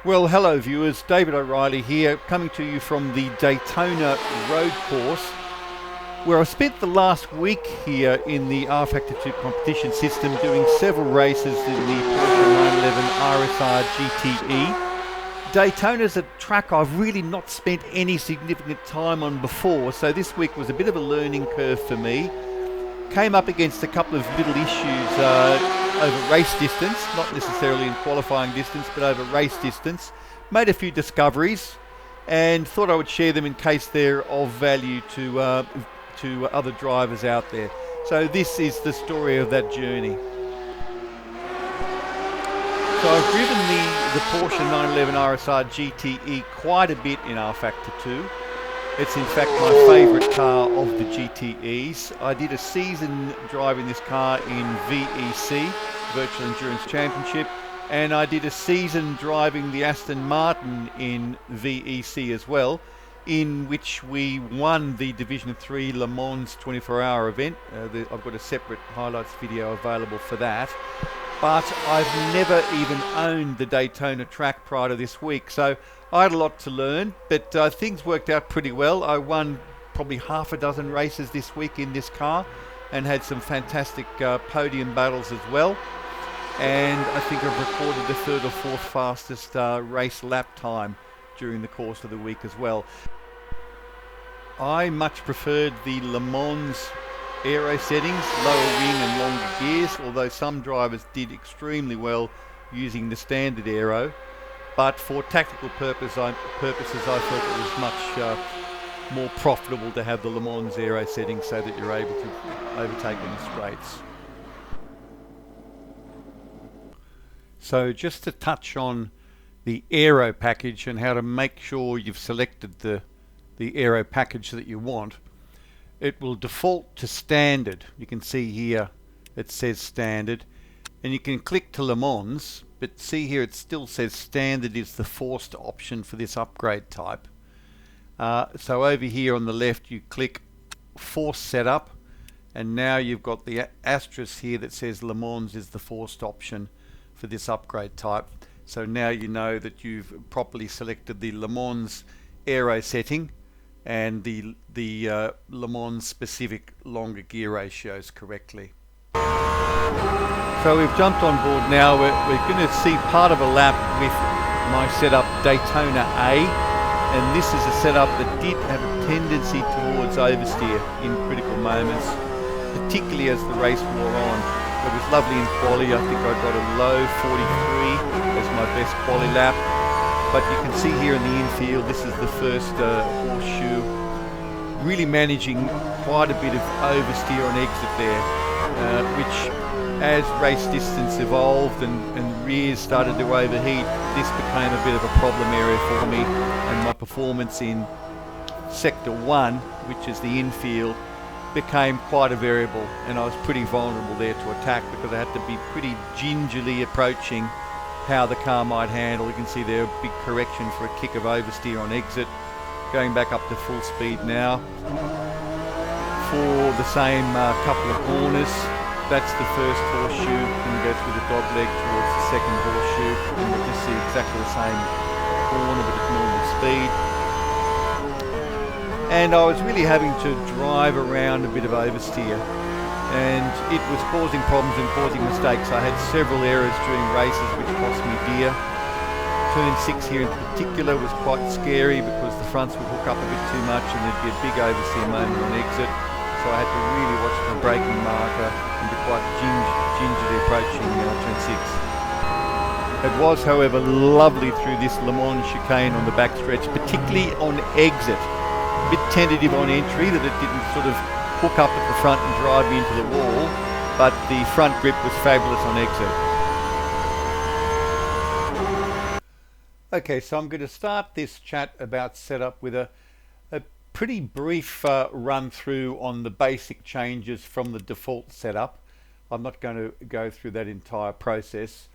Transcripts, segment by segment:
Well, hello viewers, David O'Reilly here, coming to you from the Daytona Road Course, where I spent the last week here in the R Factor 2 competition system doing several races in the Porsche 911 RSR GTE. Daytona's a track I've really not spent any significant time on before, so this week was a bit of a learning curve for me. Came up against a couple of little issues over race distance, not necessarily in qualifying distance, but over race distance. Made a few discoveries and thought I would share them in case they're of value to other drivers out there. So this is the story of that journey. So I've driven the Porsche 911 RSR GTE quite a bit in R Factor 2. It's in fact my favourite car of the GTEs. I did a season driving this car in VEC, Virtual Endurance Championship, and I did a season driving the Aston Martin in VEC as well, in which we won the Division 3 Le Mans 24-hour event. I've got a separate highlights video available for that. But I've never even owned the Daytona track prior to this week, so I had a lot to learn, but things worked out pretty well. I won probably half a dozen races this week in this car and had some fantastic podium battles as well. And I think I've recorded the third or fourth fastest race lap time during the course of the week as well. I much preferred the Le Mans aero settings, lower wing and longer gears, although some drivers did extremely well using the standard aero. But for tactical purposes, I felt it was much more profitable to have the Le Mans aero settings so that you're able to overtake in the straights. So just to touch on the aero package and how to make sure you've selected the aero package that you want. It will default to standard. You can see here it says standard, and you can click to Le Mans, but see here it still says standard is the forced option for this upgrade type. So over here on the left you click force setup, and now you've got the asterisk here that says Le Mans is the forced option for this upgrade type. So now you know that you've properly selected the Le Mans aero setting and the Le Mans specific longer gear ratios correctly. So we've jumped on board now. We're going to see part of a lap with my setup Daytona A, and this is a setup that did have a tendency towards oversteer in critical moments, particularly as the race wore on. It was lovely in quali. I think I got a low 43 as my best quali lap. But you can see here in the infield, this is the first horseshoe, really managing quite a bit of oversteer on exit there, which as race distance evolved and rears started to overheat, this became a bit of a problem area for me, and my performance in sector 1, which is the infield, became quite a variable, and I was pretty vulnerable there to attack because I had to be pretty gingerly approaching how the car might handle. You can see there a big correction for a kick of oversteer on exit. Going back up to full speed now for the same couple of corners. That's the first horseshoe, and we go through the dog leg towards the second horseshoe, and we'll just see exactly the same corner but at normal speed. And I was really having to drive around a bit of oversteer, and it was causing problems and causing mistakes. I had several errors during races which cost me dear. Turn 6 here in particular was quite scary because the fronts would hook up a bit too much and there'd be a big oversteer moment on exit. So I had to really watch my braking marker and be quite gingerly approaching turn 6. It was, however, lovely through this Le Mans chicane on the backstretch, particularly on exit. A bit tentative on entry that it didn't sort of hook up at the front and drive me into the wall, but the front grip was fabulous on exit. Okay, so I'm going to start this chat about setup with a pretty brief run through on the basic changes from the default setup. I'm not going to go through that entire process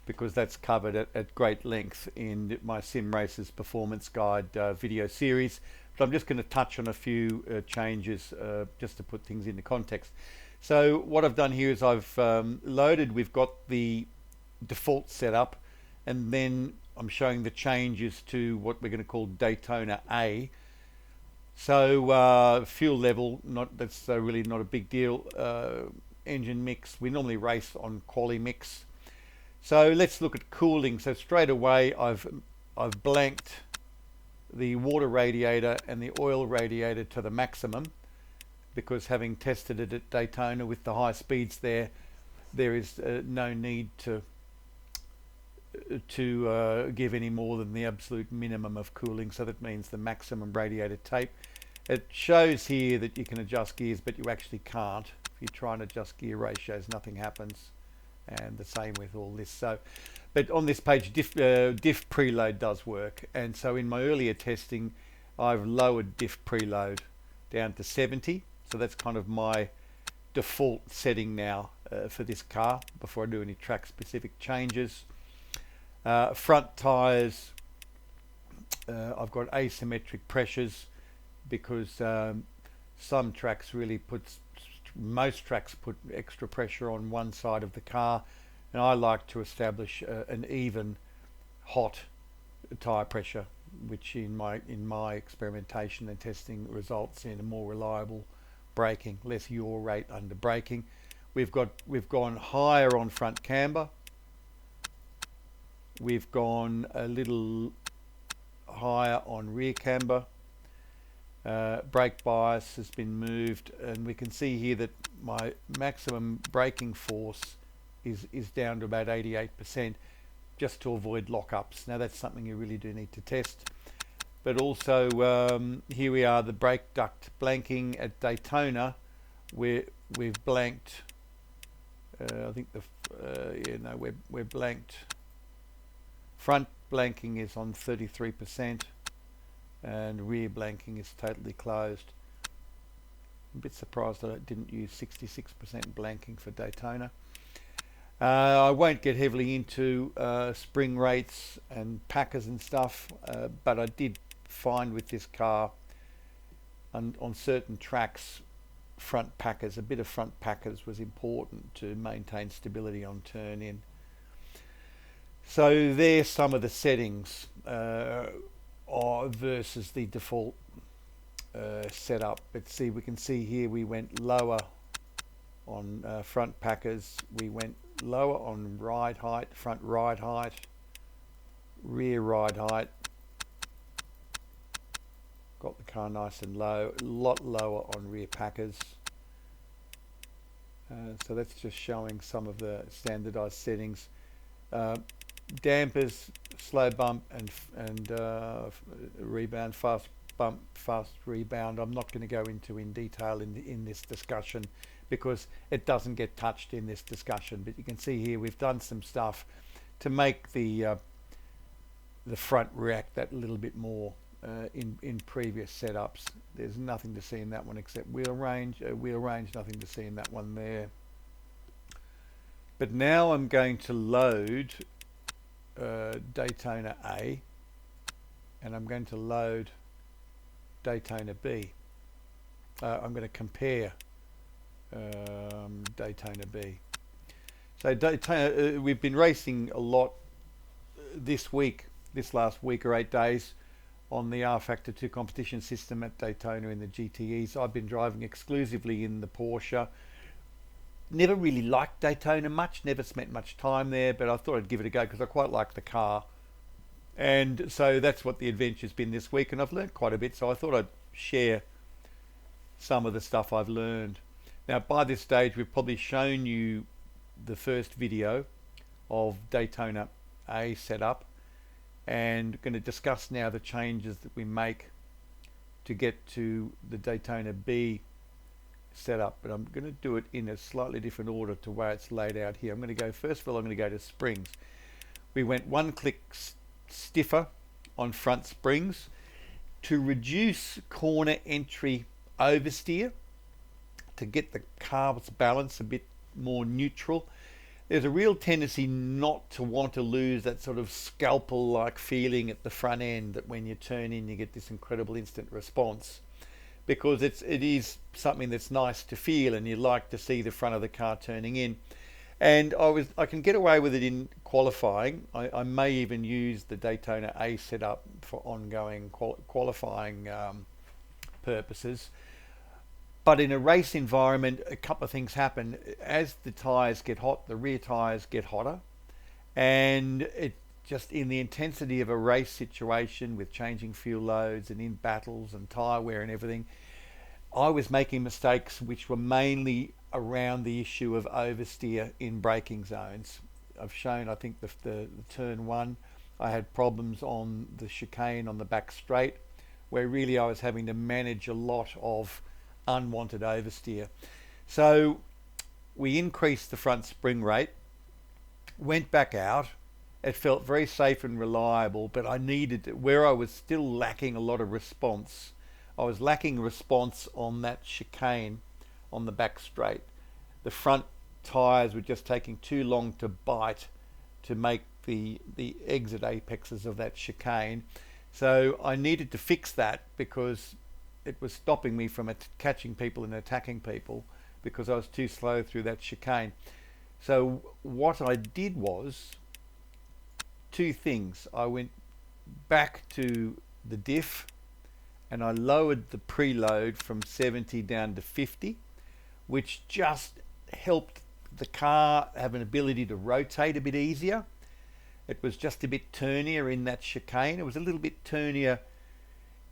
because that's covered at great length in my SimRacing performance guide video series. But I'm just going to touch on a few changes just to put things into context. So what I've done here is I've loaded, we've got the default setup, and then I'm showing the changes to what we're going to call Daytona A. So fuel level, that's really not a big deal. Engine mix, we normally race on quali mix. So let's look at cooling. So straight away I've blanked the water radiator and the oil radiator to the maximum, because having tested it at Daytona with the high speeds there is no need to give any more than the absolute minimum of cooling. So that means the maximum radiator tape. It shows here that you can adjust gears, but you actually can't. If you try and adjust gear ratios, nothing happens, and the same with all this. So, but on this page, diff preload does work, and so in my earlier testing I've lowered diff preload down to 70, so that's kind of my default setting now for this car before I do any track specific changes. Front tyres, I've got asymmetric pressures, because some tracks really most tracks put extra pressure on one side of the car, and I like to establish an even hot tyre pressure, which in my experimentation and testing results in a more reliable braking, less yaw rate under braking. We've gone higher on front camber. We've gone a little higher on rear camber. Brake bias has been moved, and we can see here that my maximum braking force is down to about 88%, just to avoid lockups. Now that's something you really do need to test. But also here we are, the brake duct blanking at Daytona, where we've blanked. I think we're blanked. Front blanking is on 33%. And rear blanking is totally closed. I'm a bit surprised that I didn't use 66% blanking for Daytona. I won't get heavily into spring rates and packers and stuff, but I did find with this car on certain tracks, a bit of front packers was important to maintain stability on turn in. So there's some of the settings versus the default setup. But see, we can see here we went lower on front packers, we went lower on ride height, front ride height, rear ride height, got the car nice and low, a lot lower on rear packers. So that's just showing some of the standardized settings. Dampers, slow bump and rebound, fast bump, fast rebound. I'm not going to go into in detail in this discussion, because it doesn't get touched in this discussion. But you can see here we've done some stuff to make the front react that little bit more in previous setups. There's nothing to see in that one except wheel range, nothing to see in that one there. But now I'm going to load Daytona A, and I'm going to load Daytona B. I'm going to compare Daytona B. So Daytona, we've been racing a lot this last week or 8 days on the R Factor 2 competition system at Daytona in the GTEs. I've been driving exclusively in the Porsche. Never really liked Daytona much, never spent much time there, but I thought I'd give it a go because I quite like the car. And so that's what the adventure's been this week, and I've learned quite a bit, so I thought I'd share some of the stuff I've learned. Now by this stage we've probably shown you the first video of Daytona A setup, and going to discuss now the changes that we make to get to the Daytona B setup. But I'm going to do it in a slightly different order to where it's laid out here. I'm going to go, first of all, I'm going to go to springs. We went one click stiffer on front springs to reduce corner entry oversteer, to get the car's balance a bit more neutral. There's a real tendency not to want to lose that sort of scalpel-like feeling at the front end, that when you turn in you get this incredible instant response, because it is something that's nice to feel and you like to see the front of the car turning in. And I can get away with it in qualifying. I may even use the Daytona A setup for ongoing qualifying purposes. But in a race environment, a couple of things happen. As the tyres get hot, the rear tyres get hotter, and it just in the intensity of a race situation with changing fuel loads and in battles and tyre wear and everything, I was making mistakes which were mainly around the issue of oversteer in braking zones. I've shown, I think, the turn one, I had problems on the chicane on the back straight, where really I was having to manage a lot of unwanted oversteer. So we increased the front spring rate, went back out. It felt very safe and reliable, but I needed, where I was still lacking a lot of response, I was lacking response on that chicane on the back straight. The front tyres were just taking too long to bite to make the exit apexes of that chicane. So I needed to fix that because it was stopping me from catching people and attacking people because I was too slow through that chicane. So what I did was two things. I went back to the diff and I lowered the preload from 70 down to 50, which just helped the car have an ability to rotate a bit easier. It was just a bit turnier in that chicane. It was a little bit turnier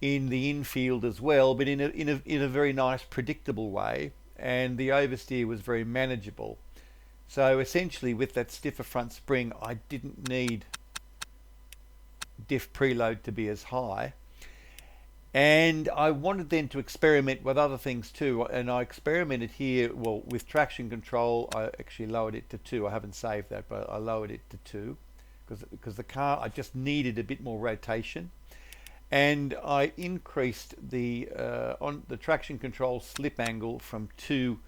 in the infield as well, but in a very nice, predictable way, and the oversteer was very manageable. So essentially, with that stiffer front spring, I didn't need diff preload to be as high. And I wanted then to experiment with other things too, and I experimented here, well, with traction control. I actually lowered it to 2. I haven't saved that, but I lowered it to 2 because the car, I just needed a bit more rotation. And I increased the on the traction control slip angle from 2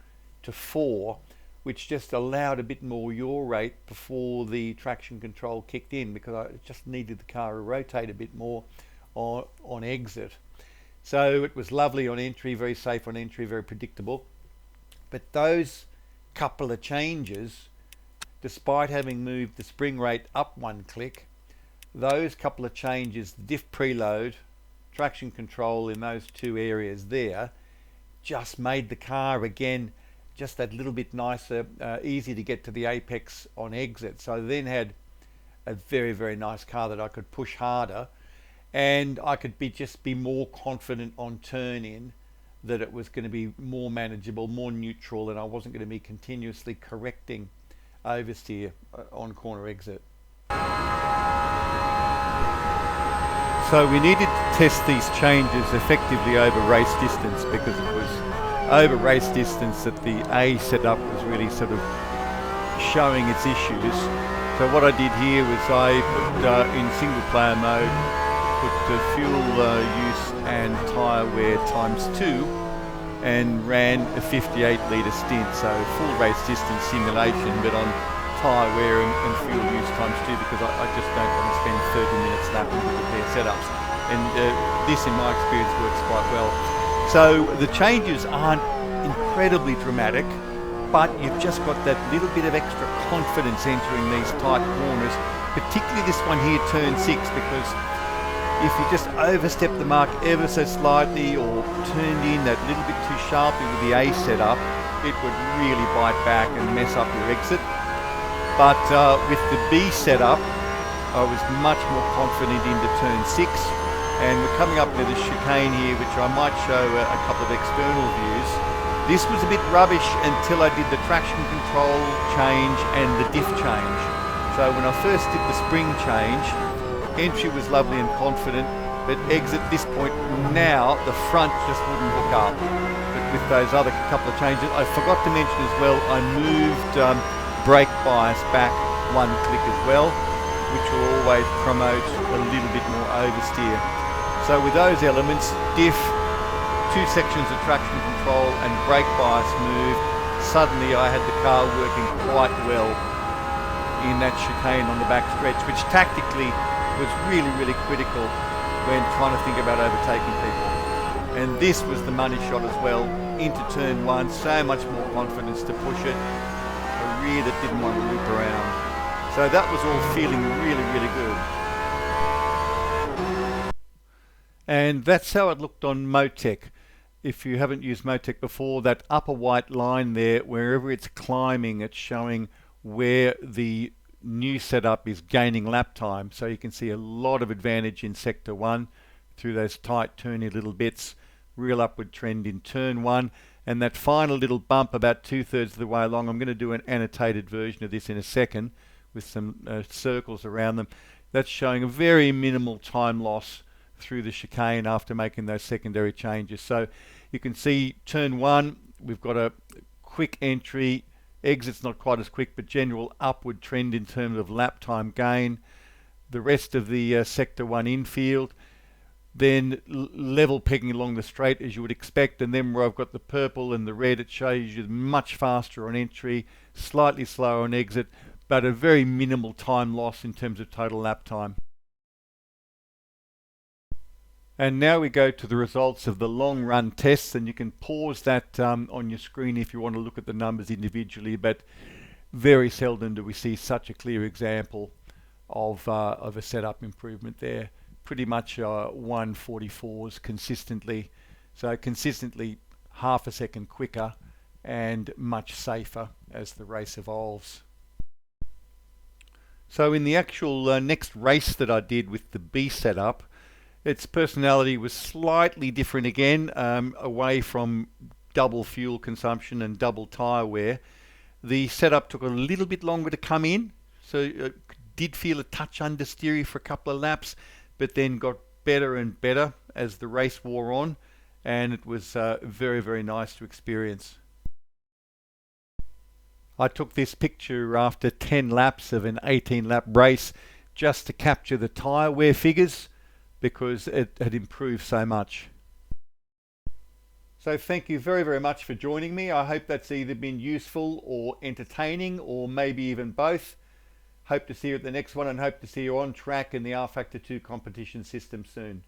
to 4, which just allowed a bit more yaw rate before the traction control kicked in, because I just needed the car to rotate a bit more on exit. So it was lovely on entry, very safe on entry, very predictable. But those couple of changes, despite having moved the spring rate up 1 click, those couple of changes, the diff preload, traction control in those 2 areas there, just made the car again just that little bit nicer, easy to get to the apex on exit. So I then had a very, very nice car that I could push harder, and I could just be more confident on turn in that it was going to be more manageable, more neutral, and I wasn't going to be continuously correcting oversteer on corner exit. So we needed to test these changes effectively over race distance, because it was over race distance that the A setup was really sort of showing its issues. So what I did here was I put in single player mode, put fuel use and tyre wear ×2, and ran a 58 litre stint, so full race distance simulation, but on tyre wear and fuel use ×2, because I just don't want to spend 30 minutes lapping with the pair setups, and this in my experience works quite well. So the changes aren't incredibly dramatic, but you've just got that little bit of extra confidence entering these tight corners, particularly this one here, turn 6, because if you just overstep the mark ever so slightly or turned in that little bit too sharply with the A setup, it would really bite back and mess up your exit. But with the B setup, I was much more confident into turn 6, and we're coming up with a chicane here, which I might show a couple of external views. This was a bit rubbish until I did the traction control change and the diff change. So when I first did the spring change, entry was lovely and confident, but exit this point, now the front just wouldn't hook up. But with those other couple of changes, I forgot to mention as well, I moved brake bias back 1 click as well, which will always promote a little bit more oversteer. So with those elements, diff, 2 sections of traction control and brake bias moved, suddenly I had the car working quite well in that chicane on the back stretch, which tactically was really, really critical when trying to think about overtaking people. And this was the money shot as well, into turn 1, so much more confidence to push it. A rear that didn't want to loop around. So that was all feeling really, really good. And that's how it looked on Motec. If you haven't used Motec before, that upper white line there, wherever it's climbing, it's showing where the new setup is gaining lap time. So you can see a lot of advantage in sector 1 through those tight turny little bits, real upward trend in turn 1, and that final little bump about 2/3 of the way along. I'm going to do an annotated version of this in a second with some circles around them. That's showing a very minimal time loss through the chicane after making those secondary changes. So you can see turn 1, we've got a quick entry, exit's not quite as quick, but general upward trend in terms of lap time gain. The rest of the sector 1 infield, then level pegging along the straight as you would expect, and then where I've got the purple and the red, it shows you much faster on entry, slightly slower on exit, but a very minimal time loss in terms of total lap time. And now we go to the results of the long run tests, and you can pause that on your screen if you want to look at the numbers individually, but very seldom do we see such a clear example of a setup improvement there. Pretty much 144s consistently, so consistently half a second quicker and much safer as the race evolves. So in the actual next race that I did with the B setup, its personality was slightly different again, away from double fuel consumption and double tyre wear. The setup took a little bit longer to come in, so it did feel a touch understeery for a couple of laps, but then got better and better as the race wore on, and it was very, very nice to experience. I took this picture after 10 laps of an 18-lap race just to capture the tyre wear figures, because it had improved so much. So thank you very, very much for joining me. I hope that's either been useful or entertaining, or maybe even both. Hope to see you at the next one, and hope to see you on track in the R Factor 2 competition system soon.